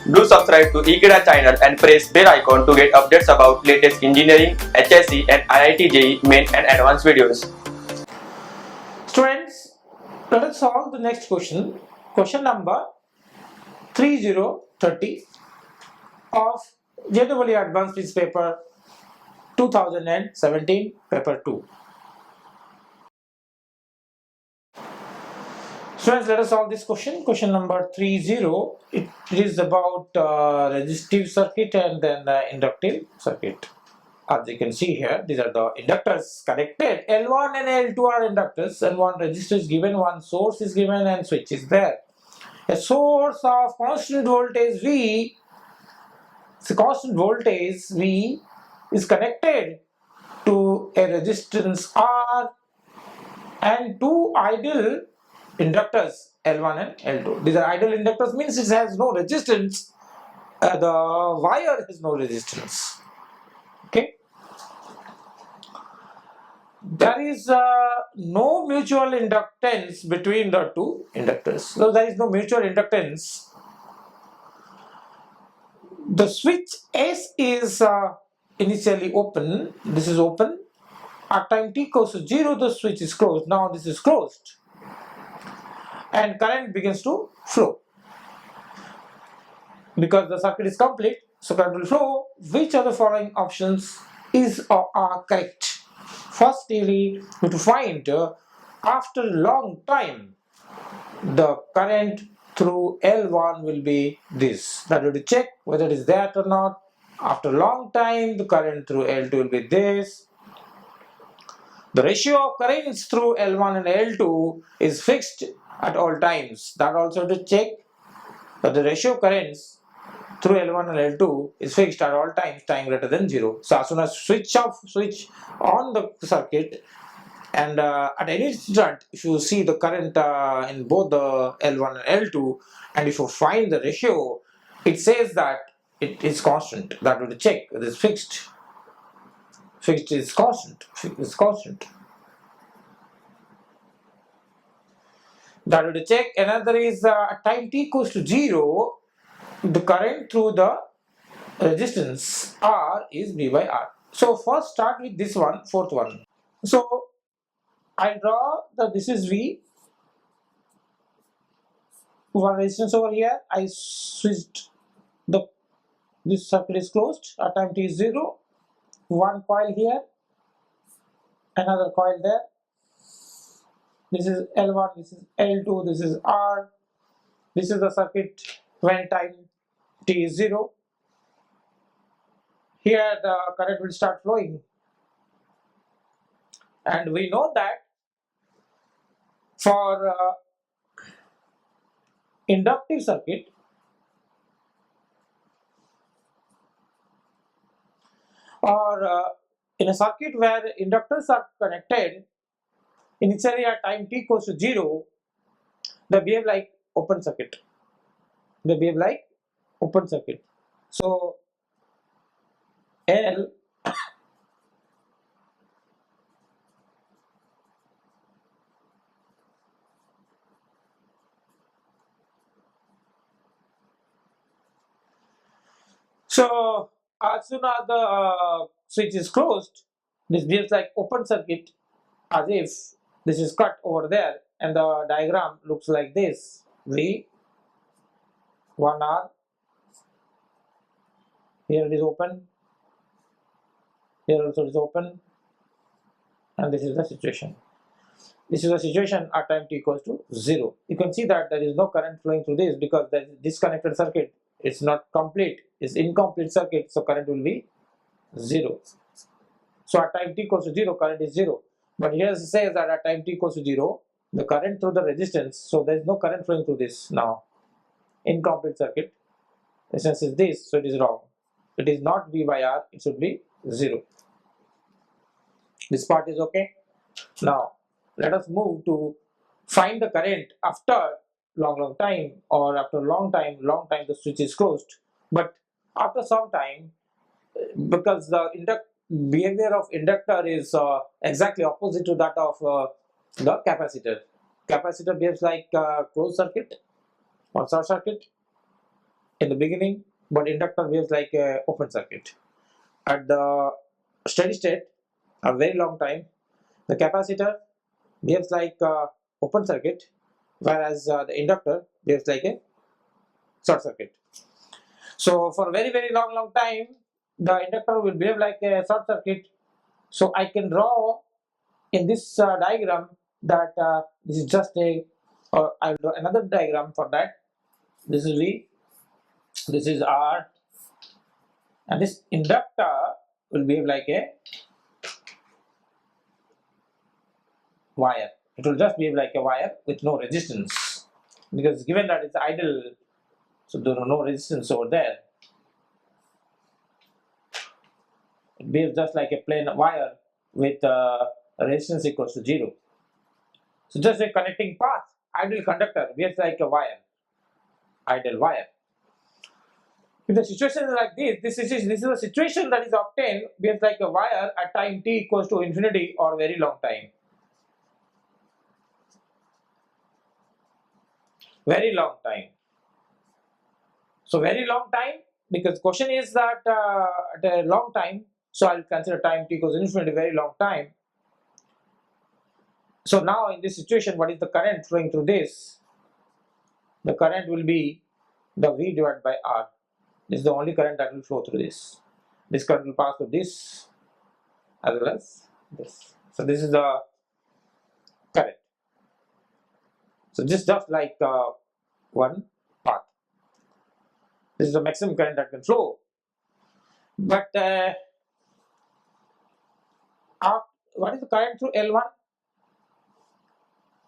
Do subscribe to Ekeeda channel and press bell icon to get updates about latest engineering, HSC and IIT JEE main and advanced videos. Students, let us solve the next question. Question number 3030 of JEE Advanced Physics paper 2017 paper 2. Students, let us solve this question. Question number 30. It is about resistive circuit and then inductive circuit. As you can see here, these are the inductors connected. L1 and L2 are inductors, and one resistor is given, one source is given, and switch is there. A source of constant voltage V, so constant voltage V is connected to a resistance R and two idle inductors L1 and L2. These are idle inductors, means it has no resistance. The wire has no resistance. Okay. There is no mutual inductance between the two inductors. So there is no mutual inductance. The switch S is initially open. This is open. At time t equals to 0, the switch is closed. Now this is closed. And current begins to flow. Because the circuit is complete, so current will flow. Which of the following options is or are correct? Firstly, we have to find after a long time the current through L1 will be this. That we have to check whether it is that or not. After a long time, the current through L2 will be this. The ratio of currents through L1 and L2 is fixed at all times. That also to check that the ratio of currents through L1 and L2 is fixed at all times, time greater than 0. So as soon as switch on the circuit, and at any instant, if you see the current in both the L1 and L2, and if you find the ratio, it says that it is constant. That will check it is fixed. Fixed is constant. Is constant. That will check. Another is at time t equals to 0. The current through the resistance R is V by R. So first start with this one, fourth one. So I draw that this is V, one resistance over here. I switched this circuit is closed at time t is 0. One coil here, another coil there. This is L1, this is L2, this is R. This is the circuit when time t is 0. Here the current will start flowing, and we know that for inductive circuit, or in a circuit where inductors are connected, initially at time t equals to 0, they behave like open circuit. They behave like open circuit. So L so as soon as the switch is closed, this behaves like open circuit, as if this is cut over there, and the diagram looks like this. V 1R, here it is open, here also it is open, and this is the situation. This is the situation at time t equals to 0. You can see that there is no current flowing through this because there is disconnected circuit. It's not complete, it's incomplete circuit, so current will be 0. So at time t equals to 0, current is 0. But here it says that at time t equals to 0, the current through the resistance, so there is no current flowing through this now. Incomplete circuit. Resistance is this, so it is wrong. It is not V by R, it should be 0. This part is okay. Now let us move to find the current after long time, or after long time the switch is closed. But after some time, because the behavior of inductor is exactly opposite to that of the capacitor. Capacitor behaves like closed circuit or short circuit. in the beginning, but inductor behaves like a open circuit. At the steady state, a very long time, the capacitor behaves like a open circuit, whereas the inductor behaves like a short circuit. So for a very long time, the inductor will behave like a short circuit. So I can draw in this diagram that this is just a, or I'll draw another diagram for that. This is V, this is R, and this inductor will behave like a wire. It will just behave like a wire with no resistance, because given that it's idle, so there are no resistance over there. It behaves just like a plain wire with resistance equals to 0. So just a connecting path, ideal conductor behaves like a wire, ideal wire. If the situation is like this is a situation that is obtained behaves like a wire at time t equals to infinity or very long time. Very long time. So very long time, because question is that at a long time, so I'll consider time t equals infinity, very long time. So now in this situation, what is the current flowing through this? The current will be the V divided by R. This is the only current that will flow through this. This current will pass through this as well as this. So this is the current. So just like one path. This is the maximum current that can flow. But what is the current through L1?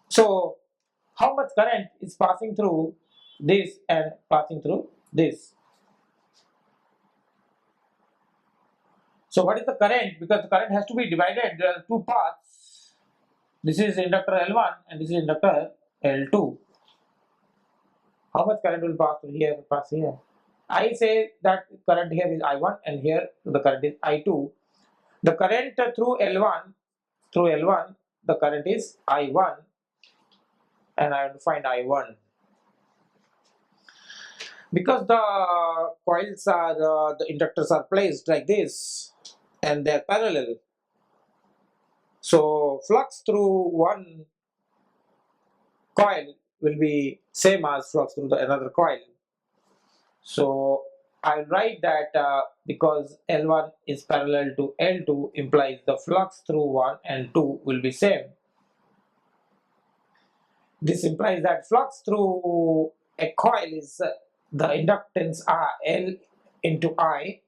So how much current is passing through this and passing through this? So what is the current? Because the current has to be divided. There are two paths. This is inductor L1 and this is inductor L2. How much current will pass through here, pass here? I say that current here is I1 and here the current is I2. The current through L1, the current is I1, and I have to find I1. Because the coils are, the inductors are placed like this and they are parallel. So flux through one coil will be same as flux through the another coil. So I'll write that because L1 is parallel to L2 implies the flux through 1 and 2 will be same. This implies that flux through a coil is the inductance are L into I,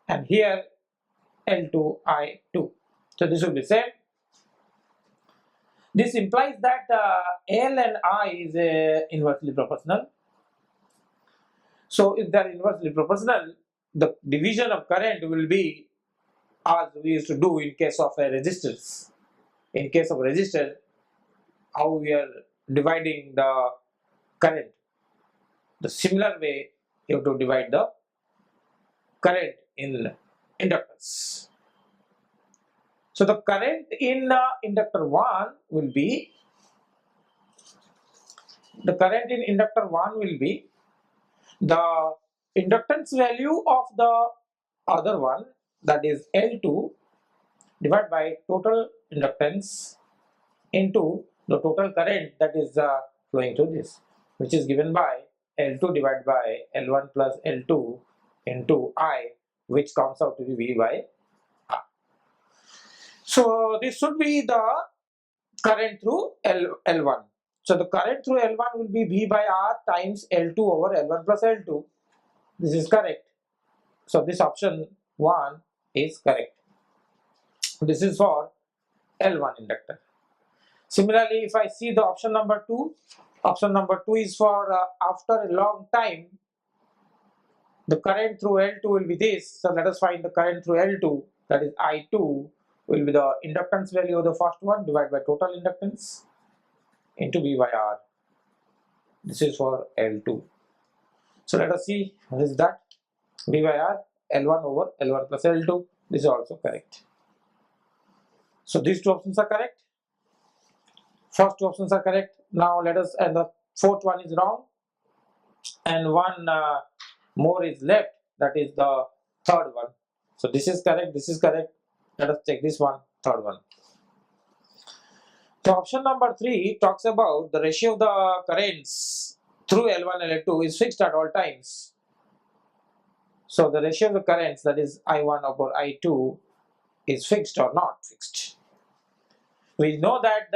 and here L2 I2. So this will be same. This implies that L and I is inversely proportional. So if they are inversely proportional, the division of current will be as we used to do in case of a resistance. In case of resistor, how we are dividing the current. The similar way you have to divide the current in inductors. So the current in inductor 1 will be, the inductance value of the other one, that is L2, divided by total inductance into the total current that is flowing through this, which is given by L2 divided by L1 plus L2 into I, which comes out to be V by R. So this should be the current through L1. So the current through L1 will be V by R times L2 over L1 plus L2. This is correct. So this option 1 is correct. This is for L1 inductor. Similarly, if I see the option number 2 is for after a long time, the current through L2 will be this. So let us find the current through L2, that is I2, will be the inductance value of the first one divided by total inductance into V by R. This is for L2. So let us see what is that. V by R, L1 over L1 plus L2. This is also correct. So these two options are correct. First two options are correct. Now let us, and the fourth one is wrong. and one more is left, that is the third one. So this is correct, this is correct. Let us check this one, third one. So option number 3 talks about the ratio of the currents through L1 and L2 is fixed at all times. So the ratio of the currents, that is I1 over I2, is fixed or not fixed. We know that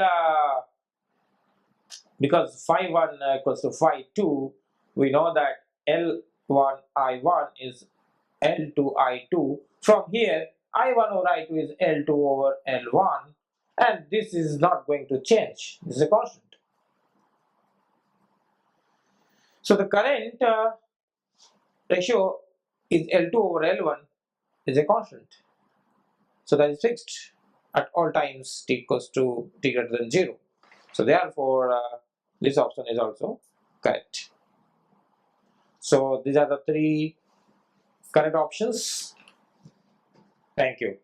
because phi 1 equals to phi 2, we know that L1 I1 is L2 I2. From here, I1 over I2 is L2 over L1, and this is not going to change. This is a constant. So the current ratio is L2 over L1 is a constant. So that is fixed at all times t equals to t greater than 0. So therefore, this option is also correct. So these are the 3 correct options. Thank you.